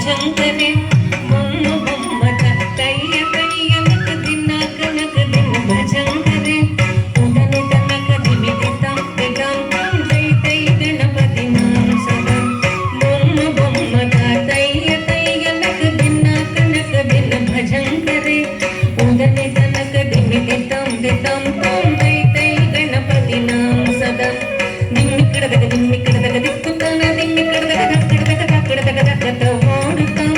ಭಜಂಕರೆ ಬೊಮ್ಮ ಬೊಮ್ಮದ ಕೈಯ ಕೈಯ ನಕ ದಿನ ಕನಕ ದಿನ ಭಜಂಕರೆ ಉದನೆ ತನಕ ದಿಮಿದಿತಂ ದಿಗಂ ತೈ ತೈ ಗಣಪತಿ ನಾಮ ಸದಾ ಬೊಮ್ಮ ಬೊಮ್ಮದ ಕೈಯ ಕೈಯ ನಕ ದಿನ ಕನಕ ದಿನ ಭಜಂಕರೆ ಉದನೆ ತನಕ ದಿಮಿದಿತಂ ದಿತಂ ತೈ ತೈ ಗಣಪತಿ ನಾಮ ಸದಾ ದಿಮ್ಮಿ ಕಡದಗ ದಿಕ್ಕುತ್ತಾನ ದಿಮ್ಮಿ ಕಡದಗ ಓಡುತ್ತಾಂ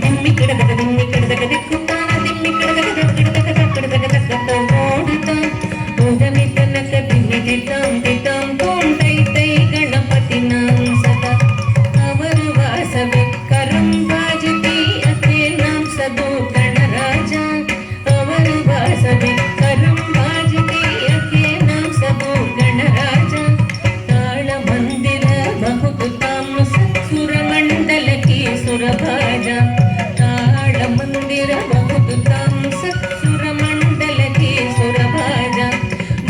ದಿಮ್ಮಿ ಕಡದಗ ದಿಕ್ಕುತ್ತಾನ ದಿಮ್ಮಿ ಕಡದಗ ಓಡುತ್ತಾಂ ಉದನಿ ತನಕ ದಿಮ್ಮಿ ದಿತಾಂ ದಿತಾಂ ತೋಂ ತೈ ತೈ ಗಣಪತಿ ನಾಮ ಸದಾ ಅವರು ವಾಸವೆ ಕರಂ ಬಾಜತಿ ಅತೆ ನಾಮ ಸದೋ ಗಣರಾಜ ಅವರು ವಾಸವೆ ಕರಂ ಬಾಜತಿ ಅತೆ ನಾಮ ಸದೋ ಗಣರಾಜ ತಾಳ ಮಂದಿರ ಬಹುದು ತಾಮಸ ಸುರಮಂಡಲ ಕಿ ಸುರಭಾಜ ತಾಳ ಮಂದಿರ ಬಹುದು ತಾಮಸ ಸುರಮಂಡಲ ಕಿ ಸುರಭಾಜ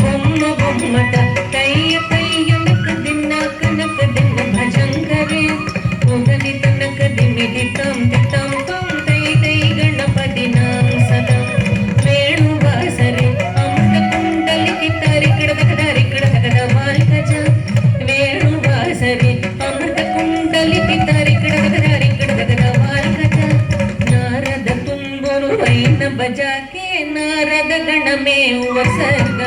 ಬೊಮ್ಮ ಬೊಮ್ಮಟ ಕೈಯ ಕೈಯ ನಕ ದಿನ ಕನಕ ದಿನ ಭಜಂಕರೆ ಉದನಿ ತನಕ ದಿಮಿ ದಿತಂ ದಿತಂ ತಂ ತೈ ತೈ ಗಣಪತಿ ನಾಮ ಸದಾ ವೇಣುವಾಸರೆ ಅಮೃತ ಕುಂಡಲಿಕೆ ತಾರಿ ಕಡದಗದ ವಾಲ್ಕಜ ವೇಣುವಾಸರೆ ಅಮೃತ ಕುಂಡಲಿಕೆ ತಾರಿ ಕಡದಗದ ವಾಲ್ಕಜ ನಾರದ ತುಂಬರು ವೈನ ಬಜಾಕೆ ನಾರದ ಗಣಮೇ ಉವಸರ್ಗ